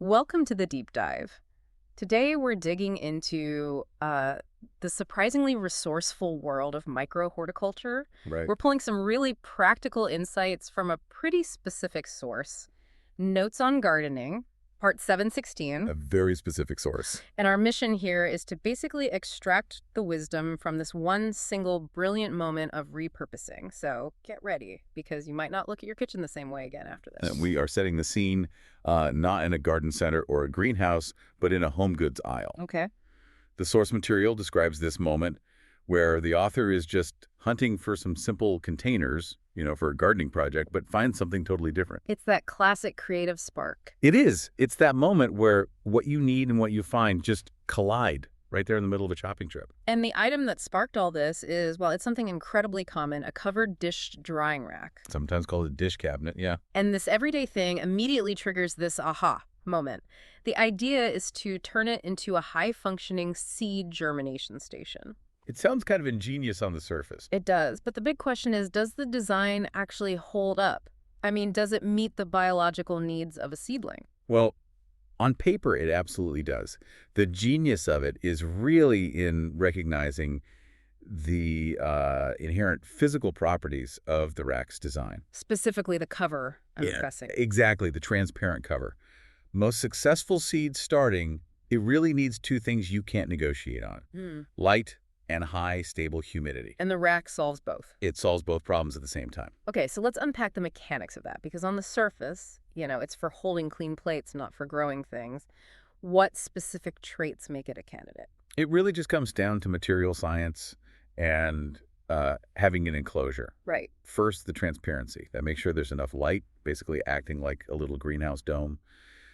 Welcome to the deep dive. Today we're digging into the surprisingly resourceful world of micro horticulture. Right. We're pulling some really practical insights from a pretty specific source, Notes on Gardening, part 716. A very specific source. And our mission here is to basically extract the wisdom from this one single brilliant moment of repurposing. So get ready, because you might not look at your kitchen the same way again after this. And we are setting the scene not in a garden center or a greenhouse, but in a home goods aisle. Okay. The source material describes this moment where the author is just hunting for some simple containers, for a gardening project, but finds something totally different. It's that classic creative spark. It is. It's that moment where what you need and what you find just collide right there in the middle of a shopping trip. And the item that sparked all this is, well, it's something incredibly common, a covered dish drying rack. Sometimes called a dish cabinet, yeah. And this everyday thing immediately triggers this aha moment. The idea is to turn it into a high-functioning seed germination station. It sounds kind of ingenious on the surface. It does, but the big question is, does the design actually hold up? I mean, does it meet the biological needs of a seedling? Well, on paper, it absolutely does. The genius of it is really in recognizing the inherent physical properties of the rack's design. Specifically the cover, I'm Yeah, guessing. exactly, the transparent cover. Most successful seeds starting, it really needs two things you can't negotiate on. Light and high, stable humidity. And the rack solves both. It solves both problems at the same time. Okay, so let's unpack the mechanics of that, because on the surface, it's for holding clean plates, not for growing things. What specific traits make it a candidate? It really just comes down to material science and having an enclosure. Right. First, the transparency. That makes sure there's enough light, basically acting like a little greenhouse dome.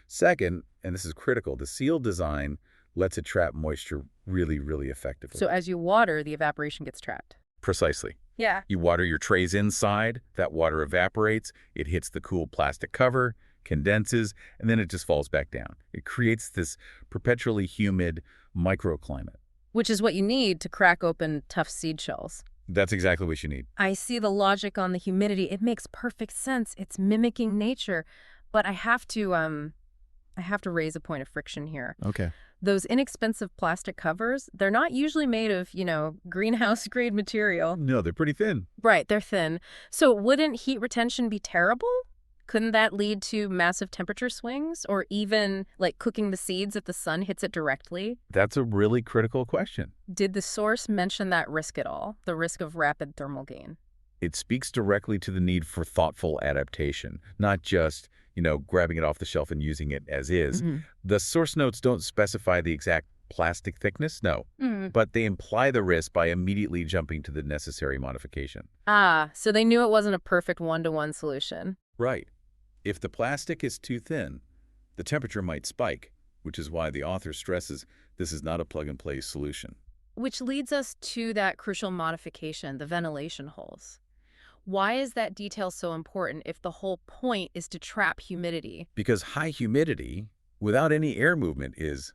Second, and this is critical, the sealed design lets it trap moisture really, really effectively. So as you water, the evaporation gets trapped. Precisely. Yeah. You water your trays inside, that water evaporates, it hits the cool plastic cover, condenses, and then it just falls back down. It creates this perpetually humid microclimate. Which is what you need to crack open tough seed shells. That's exactly what you need. I see the logic on the humidity. It makes perfect sense. It's mimicking nature. But I have to raise a point of friction here. Okay. Those inexpensive plastic covers, they're not usually made of, greenhouse-grade material. No, they're pretty thin. Right, they're thin. So wouldn't heat retention be terrible? Couldn't that lead to massive temperature swings, or even, like, cooking the seeds if the sun hits it directly? That's a really critical question. Did the source mention that risk at all, the risk of rapid thermal gain? It speaks directly to the need for thoughtful adaptation, not just grabbing it off the shelf and using it as is. The source notes don't specify the exact plastic thickness, no, but they imply the risk by immediately jumping to the necessary modification. Ah, so they knew it wasn't a perfect one-to-one solution. Right. If the plastic is too thin, the temperature might spike, which is why the author stresses this is not a plug-and-play solution. Which leads us to that crucial modification, the ventilation holes. Why is that detail so important if the whole point is to trap humidity? Because high humidity, without any air movement, it's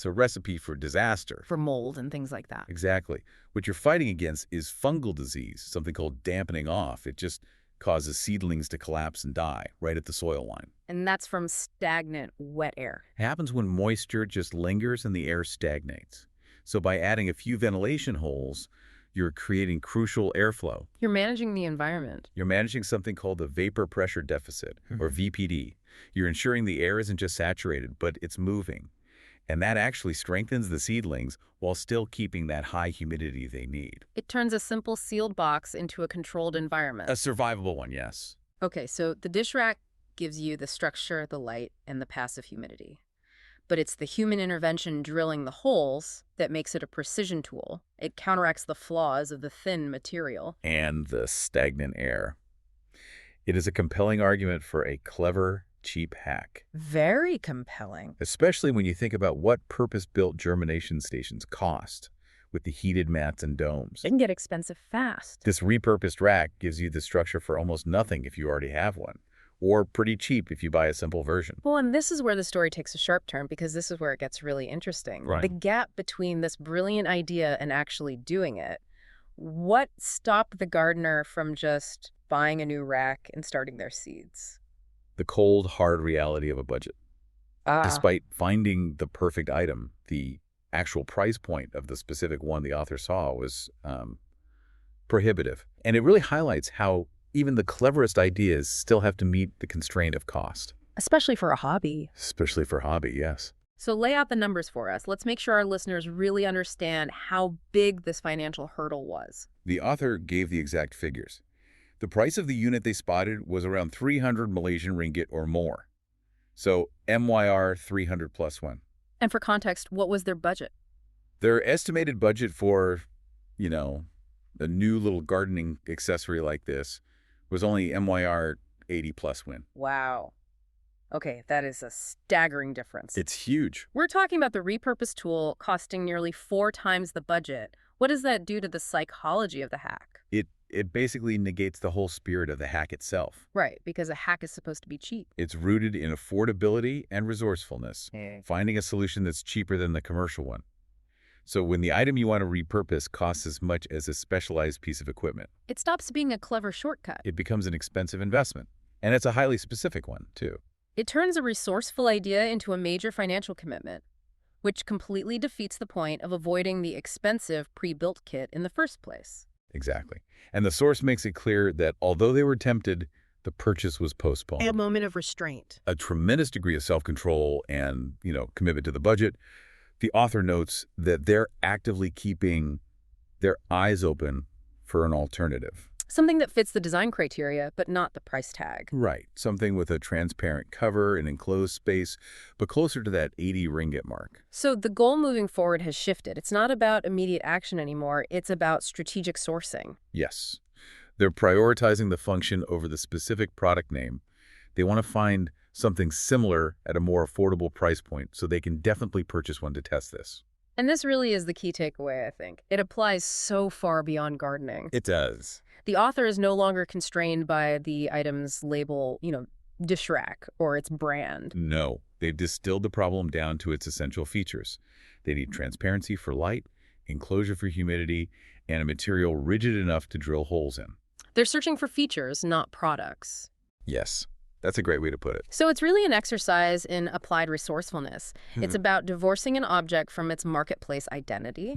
a recipe for disaster. For mold and things like that. Exactly. What you're fighting against is fungal disease, something called dampening off. It just causes seedlings to collapse and die right at the soil line. And that's from stagnant, wet air. It happens when moisture just lingers and the air stagnates. So by adding a few ventilation holes, you're creating crucial airflow. You're managing the environment. You're managing something called the vapor pressure deficit, or VPD. You're ensuring the air isn't just saturated, but it's moving. And that actually strengthens the seedlings while still keeping that high humidity they need. It turns a simple sealed box into a controlled environment. A survivable one, yes. Okay, so the dish rack gives you the structure, the light, and the passive humidity. But it's the human intervention drilling the holes that makes it a precision tool. It counteracts the flaws of the thin material. And the stagnant air. It is a compelling argument for a clever, cheap hack. Very compelling. Especially when you think about what purpose-built germination stations cost with the heated mats and domes. It can get expensive fast. This repurposed rack gives you the structure for almost nothing if you already have one, or pretty cheap if you buy a simple version. Well, and this is where the story takes a sharp turn, because this is where it gets really interesting. Right. The gap between this brilliant idea and actually doing it. What stopped the gardener from just buying a new rack and starting their seeds? The cold, hard reality of a budget. Ah. Despite finding the perfect item, the actual price point of the specific one the author saw was prohibitive. And it really highlights how even the cleverest ideas still have to meet the constraint of cost. Especially for a hobby. Especially for hobby, yes. So lay out the numbers for us. Let's make sure our listeners really understand how big this financial hurdle was. The author gave the exact figures. The price of the unit they spotted was around 300 Malaysian ringgit or more. So MYR 300 plus one. And for context, what was their budget? Their estimated budget for, you know, a new little gardening accessory like this was only MYR 80 plus win. Wow. Okay, that is a staggering difference. It's huge. We're talking about the repurpose tool costing nearly 4 times the budget. What does that do to the psychology of the hack? It basically negates the whole spirit of the hack itself. Right, because a hack is supposed to be cheap. It's rooted in affordability and resourcefulness, finding a solution that's cheaper than the commercial one. So when the item you want to repurpose costs as much as a specialized piece of equipment, It stops being a clever shortcut. it becomes an expensive investment. And it's a highly specific one, too. It turns a resourceful idea into a major financial commitment, which completely defeats the point of avoiding the expensive pre-built kit in the first place. Exactly. And the source makes it clear that although they were tempted, the purchase was postponed. A moment of restraint. A tremendous degree of self-control and, commitment to the budget. The author notes that they're actively keeping their eyes open for an alternative. Something that fits the design criteria, but not the price tag. Right. Something with a transparent cover and enclosed space, but closer to that 80 ringgit mark. So the goal moving forward has shifted. It's not about immediate action anymore. It's about strategic sourcing. Yes. They're prioritizing the function over the specific product name. They want to find something similar at a more affordable price point so they can definitely purchase one to test this. And this really is the key takeaway, I think. It applies so far beyond gardening. It does. The author is no longer constrained by the item's label, dish rack or its brand. No. They've distilled the problem down to its essential features. They need transparency for light, enclosure for humidity, and a material rigid enough to drill holes in. They're searching for features, not products. Yes. That's a great way to put it. So it's really an exercise in applied resourcefulness. It's about divorcing an object from its marketplace identity.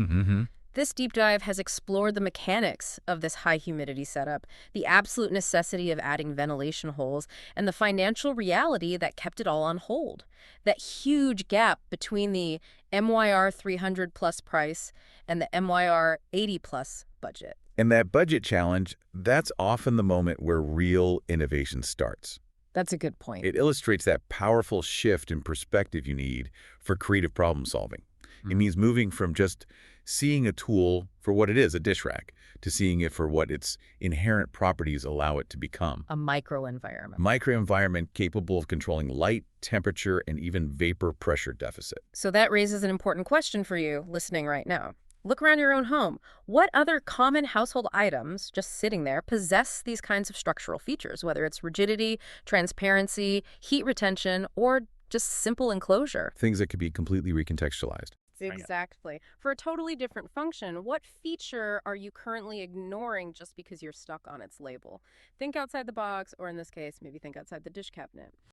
This deep dive has explored the mechanics of this high humidity setup, the absolute necessity of adding ventilation holes, and the financial reality that kept it all on hold. That huge gap between the MYR 300 plus price and the MYR 80 plus budget. And that budget challenge, that's often the moment where real innovation starts. That's a good point. It illustrates that powerful shift in perspective you need for creative problem solving. It means moving from just seeing a tool for what it is, a dish rack, to seeing it for what its inherent properties allow it to become. A microenvironment. Microenvironment capable of controlling light, temperature, and even vapor pressure deficit. So that raises an important question for you listening right now. Look around your own home. What other common household items, just sitting there, possess these kinds of structural features, whether it's rigidity, transparency, heat retention, or just simple enclosure? Things that could be completely recontextualized. Exactly. For a totally different function, what feature are you currently ignoring just because you're stuck on its label? Think outside the box, or in this case, maybe think outside the dish cabinet.